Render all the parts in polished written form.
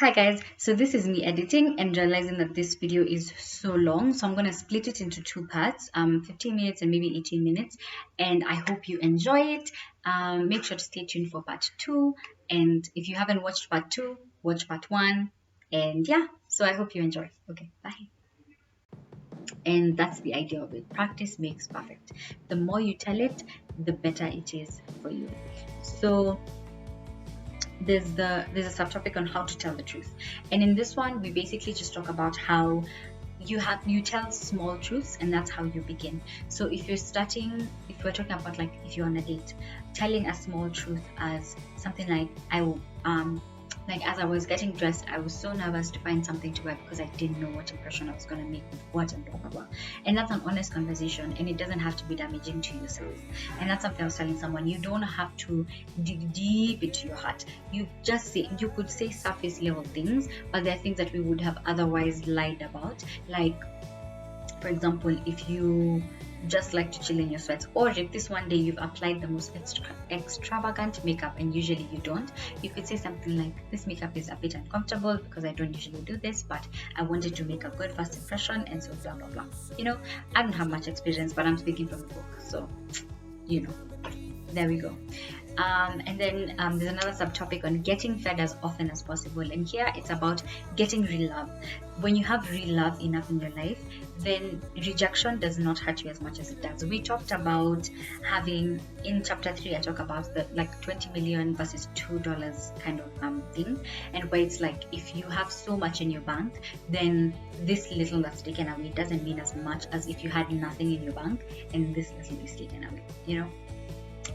Hi guys, so this is me editing and realizing that this video is so long, so I'm going to split it into two parts, 15 minutes and maybe 18 minutes, and I hope you enjoy it. Make sure to stay tuned for part 2, and if you haven't watched part 2, watch part 1, and yeah, so I hope you enjoy. Okay, bye. And that's the idea of it. Practice makes perfect. The more you tell it, the better it is for you. So there's a subtopic on how to tell the truth, and in this one we basically just talk about how you tell small truths, and that's how you begin. So if we're talking about, like, if you're on a date, telling a small truth as something like, like, as I was getting dressed, I was so nervous to find something to wear because I didn't know what impression I was going to make with what, and blah blah blah. And that's an honest conversation, and it doesn't have to be damaging to yourself. And that's something I was telling someone. You don't have to dig deep into your heart. You could say surface level things, but there are things that we would have otherwise lied about. Like, for example, if you just like to chill in your sweats, or if this one day you've applied the most extravagant makeup and usually you don't, you could say something like, this makeup is a bit uncomfortable because I don't usually do this, but I wanted to make a good first impression, and so blah blah blah. I don't have much experience, but I'm speaking from the book, so there we go. And then there's another subtopic on getting fed as often as possible, and here it's about getting real love. When you have real love enough in your life, then rejection does not hurt you as much as it does. We talked about having, in chapter 3, I talk about the, like, 20 million versus $2 kind of thing, and where it's like, if you have so much in your bank, then this little that's taken away doesn't mean as much as if you had nothing in your bank and this little is taken away.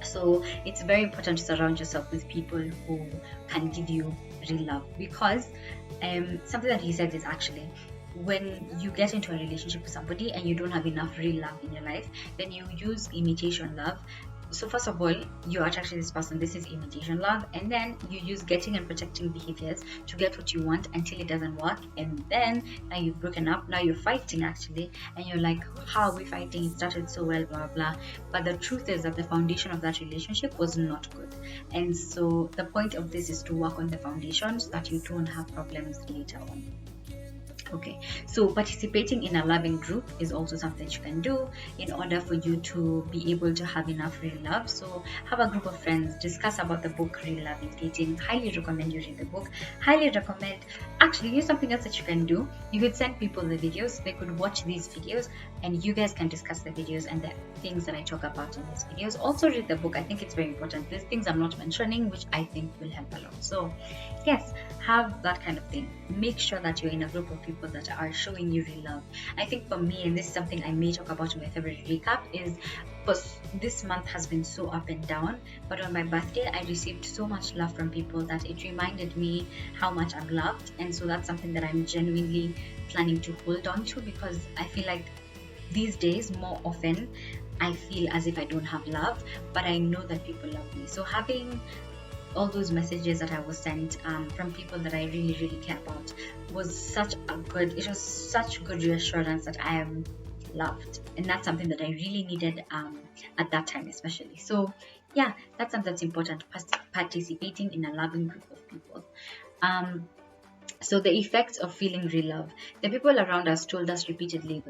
So it's very important to surround yourself with people who can give you real love, because something that he said is, actually, when you get into a relationship with somebody and you don't have enough real love in your life, then you use imitation love. So first of all, you attract this person, this is imitation love, and then you use getting and protecting behaviors to get what you want until it doesn't work, and then now you've broken up, now you're fighting actually, and you're like, how are we fighting? It started so well, blah blah. But the truth is that the foundation of that relationship was not good, and so the point of this is to work on the foundation so that you don't have problems later on. Okay, so participating in a loving group is also something you can do in order for you to be able to have enough real love. So have a group of friends, discuss about the book Real Love is Dating. Highly recommend you read the book. Highly recommend, actually, here's something else that you can do. You could send people the videos, they could watch these videos, and you guys can discuss the videos and the things that I talk about in these videos. Also read the book. I think it's very important. There's things I'm not mentioning which I think will help a lot. So yes, have that kind of thing. Make sure that you're in a group of people that are showing you real love. I think for me, and this is something I may talk about in my February recap, is because this month has been so up and down, but on my birthday I received so much love from people that it reminded me how much I'm loved, and so that's something that I'm genuinely planning to hold on to, because I feel like these days more often I feel as if I don't have love, but I know that people love me. So having all those messages that I was sent from people that I really, really care about was such good reassurance that I am loved, and that's something that I really needed at that time especially. So yeah, that's something that's important, participating in a loving group of people. So the effects of feeling real love. The people around us told us repeatedly,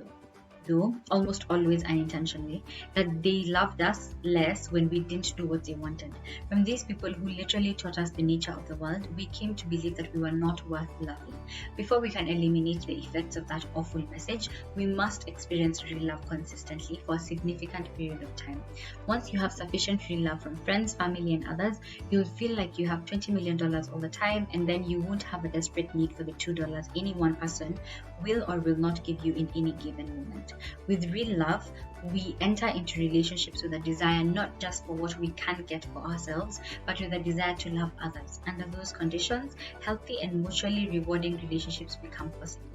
though almost always unintentionally, that they loved us less when we didn't do what they wanted. From these people who literally taught us the nature of the world, we came to believe that we were not worth loving. Before we can eliminate the effects of that awful message, we must experience real love consistently for a significant period of time. Once you have sufficient real love from friends, family, and others, you'll feel like you have $20 million all the time, and then you won't have a desperate need for the $2 any one person will or will not give you in any given moment. With real love, we enter into relationships with a desire not just for what we can get for ourselves, but with a desire to love others. Under those conditions, healthy and mutually rewarding relationships become possible.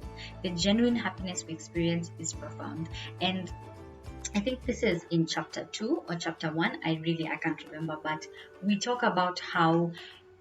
The genuine happiness we experience is profound. And I think this is in chapter 2 or chapter 1, I can't remember, but we talk about how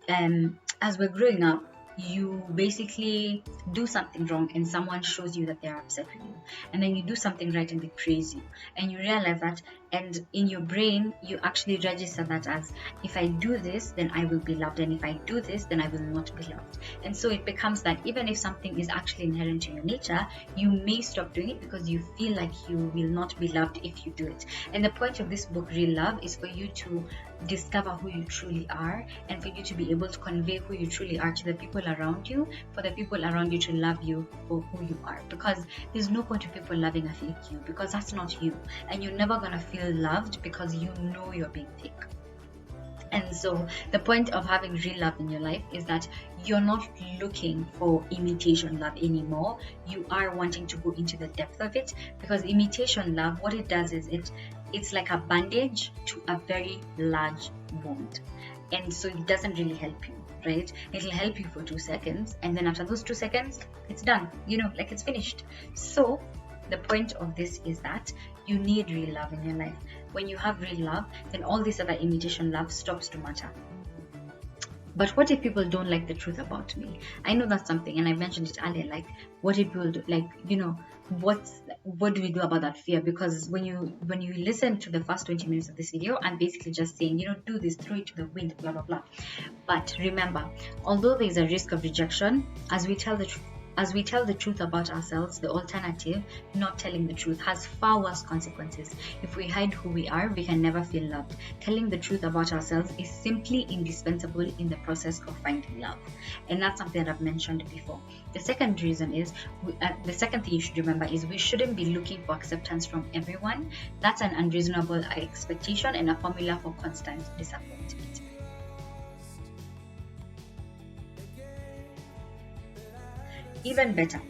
as we're growing up, you basically do something wrong and someone shows you that they're upset with you, and then you do something right and they praise you, and you realize that and in your brain you actually register that as, if I do this then I will be loved, and if I do this then I will not be loved. And so it becomes that even if something is actually inherent to your nature, you may stop doing it because you feel like you will not be loved if you do it. And the point of this book, Real Love, is for you to discover who you truly are, and for you to be able to convey who you truly are to the people around you, for the people around you to love you for who you are. Because there's no point of people loving a fake you, because that's not you, and you're never gonna feel loved because you know you're being fake. And so the point of having real love in your life is that you're not looking for imitation love anymore. You are wanting to go into the depth of it, because imitation love, what it does is it's like a bandage to a very large wound. And so it doesn't really help you, right? It'll help you for 2 seconds, and then after those 2 seconds, it's done, like it's finished. So the point of this is that you need real love in your life. When you have real love, then all this other imitation love stops to matter. But what if people don't like the truth about me? I know that's something, and I mentioned it earlier, like what if people do, what do we do about that fear? Because when you listen to the first 20 minutes of this video, I'm basically just saying, do this, throw it to the wind, blah blah blah. But remember, although there is a risk of rejection, as we tell the truth about ourselves, the alternative, not telling the truth, has far worse consequences. If we hide who we are, we can never feel loved. Telling the truth about ourselves is simply indispensable in the process of finding love. And that's something that I've mentioned before. The second reason is, the second thing you should remember is, we shouldn't be looking for acceptance from everyone. That's an unreasonable expectation and a formula for constant disappointment. Even better,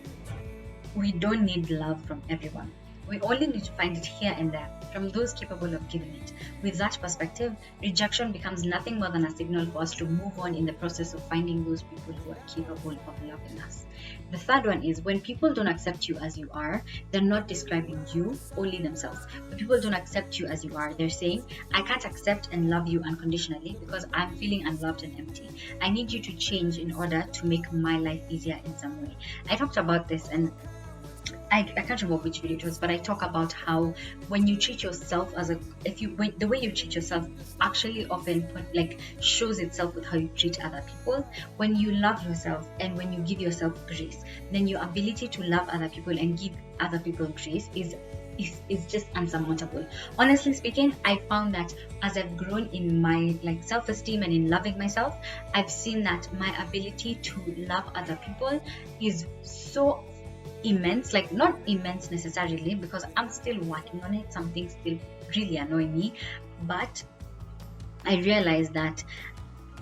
we don't need love from everyone. We only need to find it here and there, from those capable of giving it. With that perspective, rejection becomes nothing more than a signal for us to move on in the process of finding those people who are capable of loving us. The third one is, when people don't accept you as you are, they're not describing you, only themselves. When people don't accept you as you are, they're saying, I can't accept and love you unconditionally because I'm feeling unloved and empty. I need you to change in order to make my life easier in some way. I talked about this, and I can't remember which video it was, but I talk about how when you treat yourself the way you treat yourself actually often shows itself with how you treat other people. When you love yourself and when you give yourself grace, then your ability to love other people and give other people grace is just unsurmountable. Honestly speaking, I found that as I've grown in my self-esteem and in loving myself, I've seen that my ability to love other people is so immense, not immense necessarily, because I'm still working on it. Some things still really annoy me, but I realize that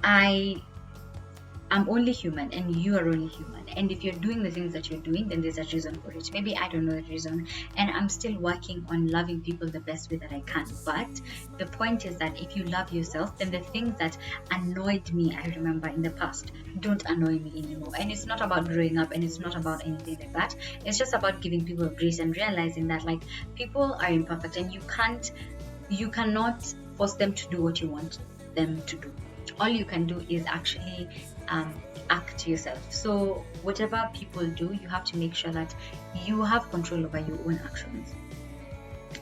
I'm only human and you are only human, and if you're doing the things that you're doing, then there's a reason for it. Maybe I don't know the reason, and I'm still working on loving people the best way that I can. But the point is that if you love yourself, then the things that annoyed me, I remember in the past, don't annoy me anymore. And it's not about growing up, and it's not about anything like that. It's just about giving people grace and realizing that people are imperfect, and you cannot force them to do what you want them to do. All you can do is actually act yourself. So whatever people do, you have to make sure that you have control over your own actions.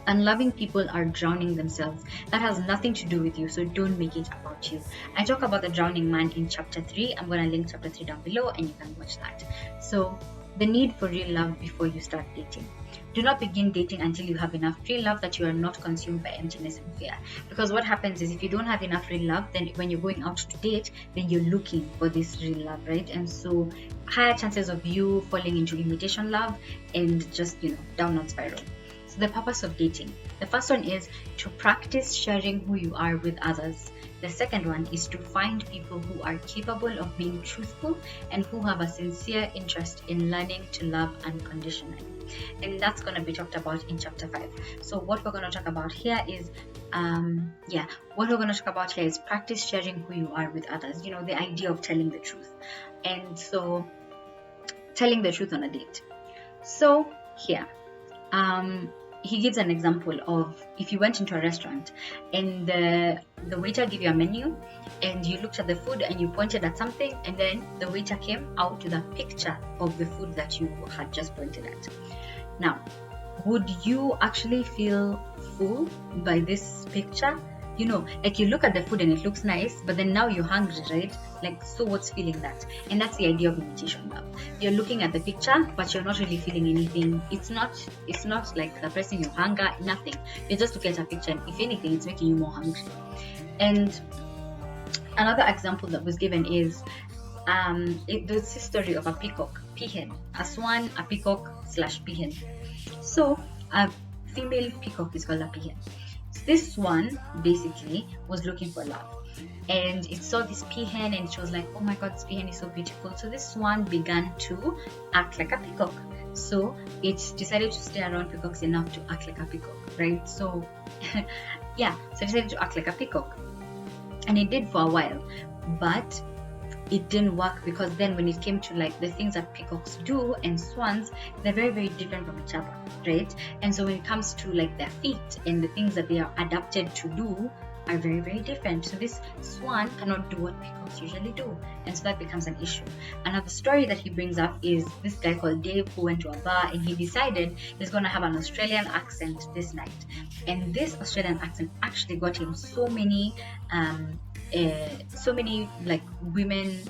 Unloving people are drowning themselves. That has nothing to do with you, so don't make it about you. I talk about the drowning man in chapter 3. I'm going to link chapter 3 down below and you can watch that. So the need for real love before you start dating. Do not begin dating until you have enough real love that you are not consumed by emptiness and fear. Because what happens is, if you don't have enough real love, then when you're going out to date, then you're looking for this real love, right? And so higher chances of you falling into imitation love and just, downward spiral. So the purpose of dating. The first one is to practice sharing who you are with others. The second one is to find people who are capable of being truthful and who have a sincere interest in learning to love unconditionally. And that's going to be talked about in chapter 5. So what we're going to talk about here is practice sharing who you are with others. The idea of telling the truth. And so telling the truth on a date. So here, he gives an example of, if you went into a restaurant and the waiter gave you a menu and you looked at the food and you pointed at something, and then the waiter came out with a picture of the food that you had just pointed at. Now, would you actually feel full by this picture. You know, like you look at the food and it looks nice, but then now you're hungry, right? Like, so what's feeling that? And that's the idea of imitation love. You're looking at the picture, but you're not really feeling anything. It's not like suppressing your hunger, nothing. You're just looking at a picture, and if anything, it's making you more hungry. And another example that was given is this history of a peacock, peahen, a swan, a peacock / peahen. So a female peacock is called a peahen. This swan basically was looking for love, and it saw this peahen and she was like, oh my god, this peahen is so beautiful. So this swan began to act like a peacock. So it decided to stay around peacocks enough to act like a peacock, right? So yeah, so it decided to act like a peacock, and it did for a while, but it didn't work, because then when it came to like the things that peacocks do and swans, they're very, very different from each other, right? And so when it comes to like their feet and the things that they are adapted to do are very, very different. So this swan cannot do what peacocks usually do, and so that becomes an issue. Another story that he brings up is this guy called Dave, who went to a bar and he decided he's going to have an Australian accent this night, and this Australian accent actually got him so many like women's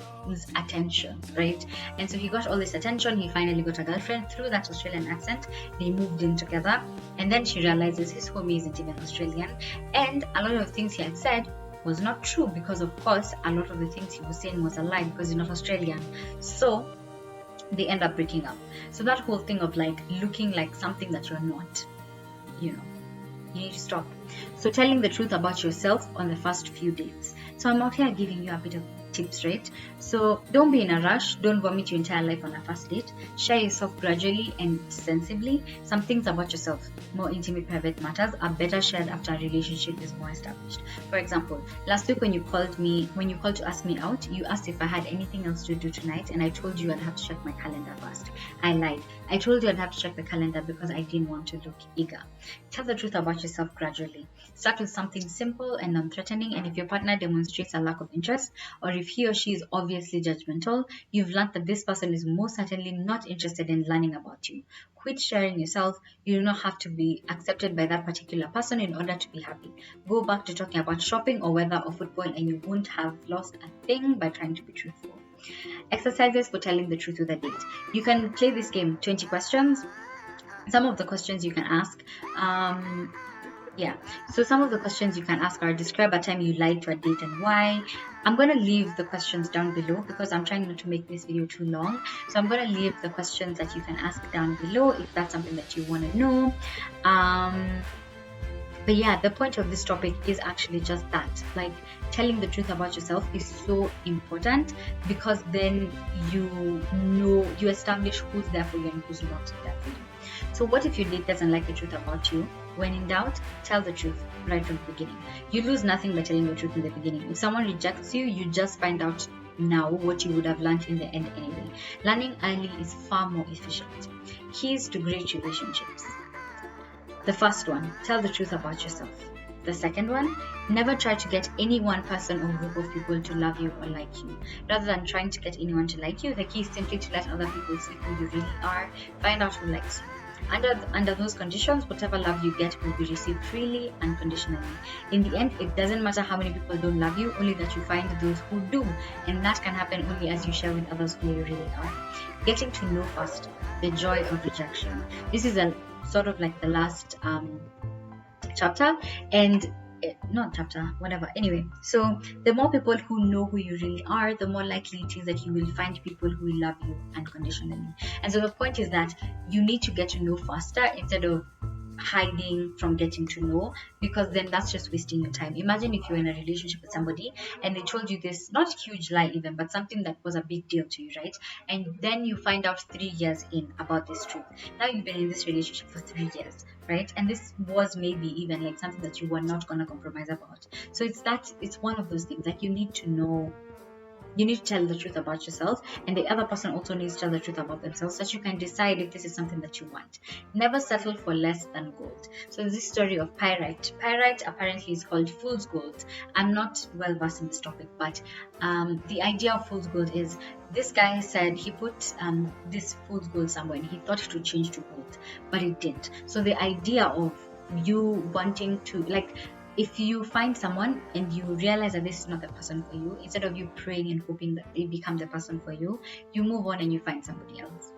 attention, right? And so he got all this attention. He finally got a girlfriend through that Australian accent. They moved in together, and then she realizes his homie isn't even Australian, and a lot of the things he had said was not true, because of course a lot of the things he was saying was a lie, because he's not Australian. So they end up breaking up. So that whole thing of like looking like something that you're not, you know, you need to stop. So telling the truth about yourself on the first few dates. So I'm out here giving you a bit of tips, right? So don't be in a rush. Don't vomit your entire life on a first date. Share yourself gradually and sensibly. Some things about yourself, more intimate, private matters, are better shared after a relationship is more established. For example, last week when you called to ask me out, you asked if I had anything else to do tonight, and I told you I'd have to check my calendar first. I lied. I told you I'd have to check the calendar because I didn't want to look eager. Tell the truth about yourself gradually. Start with something simple and non-threatening, and if your partner demonstrates a lack of interest, or if he or she is obviously judgmental, you've learned that this person is most certainly not interested in learning about you. Quit sharing yourself. You do not have to be accepted by that particular person in order to be happy. Go back to talking about shopping or weather or football, and you won't have lost a thing by trying to be truthful. Exercises for telling the truth with a date. You can play this game, 20 questions. Some of the questions you can ask, so some of the questions you can ask are: describe a time you lied to a date and why. I'm going to leave the questions down below because I'm trying not to make this video too long. So I'm going to leave the questions that you can ask down below if that's something that you want to know. But yeah, the point of this topic is actually just that. Like, telling the truth about yourself is so important, because then you establish who's there for you and who's not there for you. So what if your date doesn't like the truth about you? When in doubt, tell the truth right from the beginning. You lose nothing by telling the truth in the beginning. If someone rejects you, you just find out now what you would have learned in the end anyway. Learning early is far more efficient. Keys to great relationships. The first one, tell the truth about yourself. The second one, never try to get any one person or group of people to love you or like you. Rather than trying to get anyone to like you, the key is simply to let other people see who you really are. Find out who likes you. Under those conditions, whatever love you get will be received freely, unconditionally. In the end, it doesn't matter how many people don't love you, only that you find those who do. And that can happen only as you share with others who you really are. Getting to know first, the joy of rejection. This is a sort of like the last chapter, and not chapter, whatever. Anyway, so the more people who know who you really are, the more likely it is that you will find people who love you unconditionally. And so the point is that you need to get to know faster instead of hiding from getting to know, because then that's just wasting your time. Imagine if you're in a relationship with somebody and they told you this, not huge lie even, but something that was a big deal to you, right? And then you find out 3 years in about this truth. Now you've been in this relationship for 3 years, right? And this was maybe even like something that you were not gonna compromise about. So it's one of those things, like you need to know. You need to tell the truth about yourself, and the other person also needs to tell the truth about themselves, so that you can decide if this is something that you want. Never settle for less than gold. So this story of pyrite. Pyrite apparently is called fool's gold. I'm not well versed in this topic, but the idea of fool's gold is, this guy said he put this fool's gold somewhere and he thought it would change to gold, but it didn't. So the idea of you wanting to, like, if you find someone and you realize that this is not the person for you, instead of you praying and hoping that they become the person for you, you move on and you find somebody else.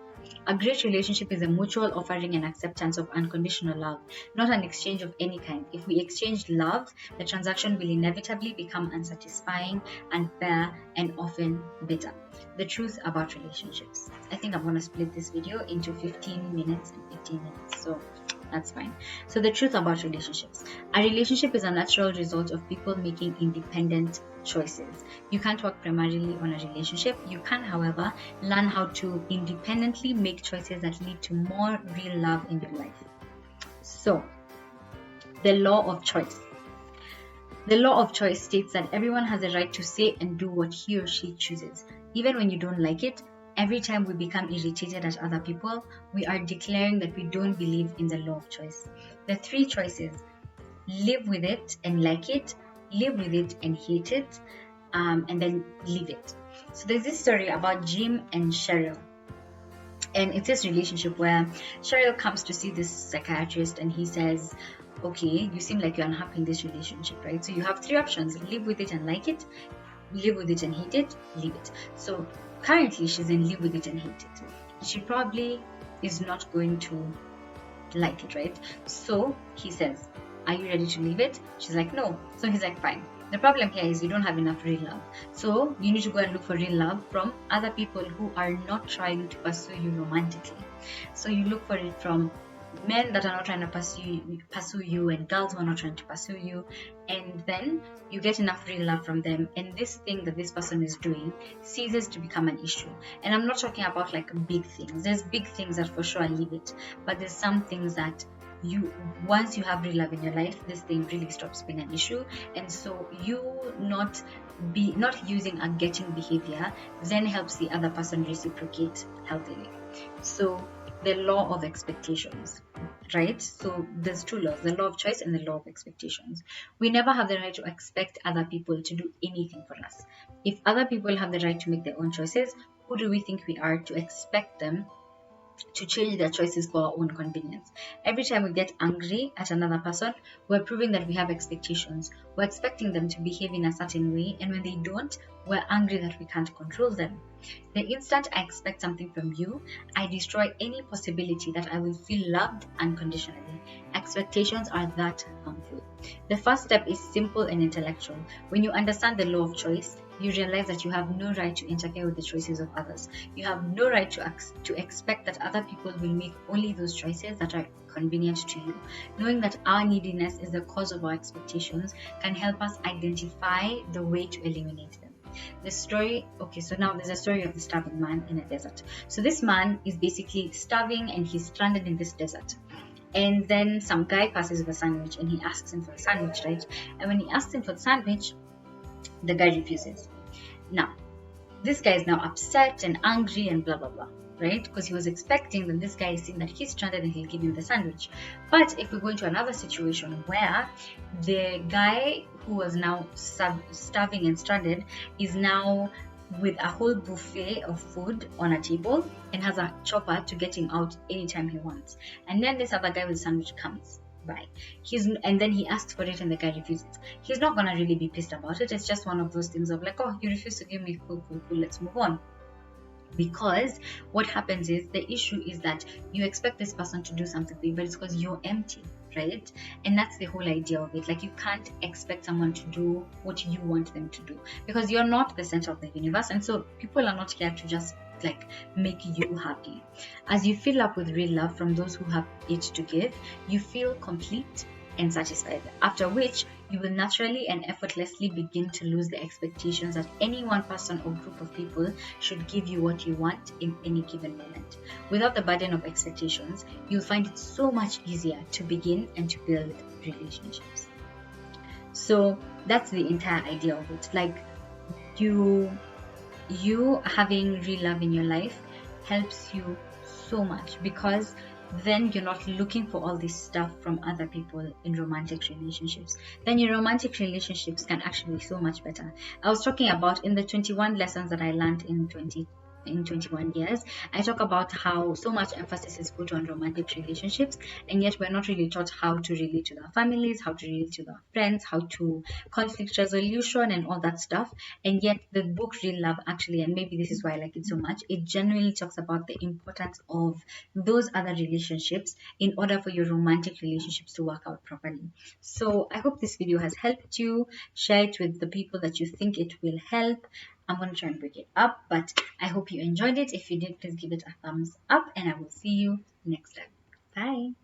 A great relationship is a mutual offering and acceptance of unconditional love, not an exchange of any kind. If we exchange love, the transaction will inevitably become unsatisfying, unfair, and often bitter. The truth about relationships. I think I'm going to split this video into 15 minutes and 15 minutes. So that's fine. So the truth about relationships. A relationship is a natural result of people making independent choices. You can't work primarily on a relationship. You can, however, learn how to independently make choices that lead to more real love in your life. So, the law of choice. The law of choice states that everyone has a right to say and do what he or she chooses. Even when you don't like it, every time we become irritated at other people, we are declaring that we don't believe in the law of choice. The 3 choices: live with it and like it, live with it and hate it, and then leave it. So there's this story about Jim and Cheryl. And it's this relationship where Cheryl comes to see this psychiatrist and he says, okay, you seem like you're unhappy in this relationship, right? So you have 3 options: live with it and like it, live with it and hate it, leave it. So currently she's in live with it and hate it. She probably is not going to like it, right? So he says, are you ready to leave it? She's like, no. So he's like, fine. The problem here is you don't have enough real love. So you need to go and look for real love from other people who are not trying to pursue you romantically. So you look for it from men that are not trying to pursue you and girls who are not trying to pursue you, and then you get enough real love from them, and this thing that this person is doing ceases to become an issue. And I'm not talking about like big things. There's big things that for sure leave it, but there's some things that once you have real love in your life, this thing really stops being an issue. And so you not using a getting behavior then helps the other person reciprocate healthily. So the law of expectations, right? So there's 2 laws: the law of choice and the law of expectations. We never have the right to expect other people to do anything for us. If other people have the right to make their own choices, who do we think we are to expect them to change their choices for our own convenience? Every time we get angry at another person, we're proving that we have expectations. We're expecting them to behave in a certain way, and when they don't, we're angry that we can't control them. The instant I expect something from you, I destroy any possibility that I will feel loved unconditionally. Expectations are that harmful. The first step is simple and intellectual. When you understand the law of choice, you realize that you have no right to interfere with the choices of others. You have no right to expect that other people will make only those choices that are convenient to you. Knowing that our neediness is the cause of our expectations can help us identify the way to eliminate them. The story, okay, so now there's a story of the starving man in a desert. So this man is basically starving and he's stranded in this desert. And then some guy passes with a sandwich and he asks him for a sandwich, right? And when he asks him for the sandwich, the guy refuses. Now, this guy is now upset and angry and blah blah blah, right? Because he was expecting that this guy is saying that he's stranded and he'll give him the sandwich. But if we go into another situation where the guy who was now starving and stranded is now with a whole buffet of food on a table and has a chopper to get him out anytime he wants, and then this other guy with the sandwich comes by, and then he asks for it and the guy refuses, he's not gonna really be pissed about it. It's just one of those things of like, oh, you refuse to give me, cool, let's move on. Because what happens is, the issue is that you expect this person to do something for you, but it's because you're empty, right? And that's the whole idea of it. Like, you can't expect someone to do what you want them to do, because you're not the center of the universe, and so people are not here to just like make you happy. As you fill up with real love from those who have it to give, you feel complete and satisfied, after which you will naturally and effortlessly begin to lose the expectations that any one person or group of people should give you what you want in any given moment. Without the burden of expectations, you'll find it so much easier to begin and to build relationships. So that's the entire idea of it. Like, you having real love in your life helps you so much, because then you're not looking for all this stuff from other people in romantic relationships. Then your romantic relationships can actually be so much better. I was talking about in the 21 lessons that I learned in in 21 years. I talk about how so much emphasis is put on romantic relationships, and yet we're not really taught how to relate to our families, how to relate to our friends, how to conflict resolution, and all that stuff. And yet, the book Real Love, actually, and maybe this is why I like it so much, it genuinely talks about the importance of those other relationships in order for your romantic relationships to work out properly. So, I hope this video has helped you. Share it with the people that you think it will help. I'm going to try and break it up, but I hope you enjoyed it. If you did, please give it a thumbs up, and I will see you next time. Bye.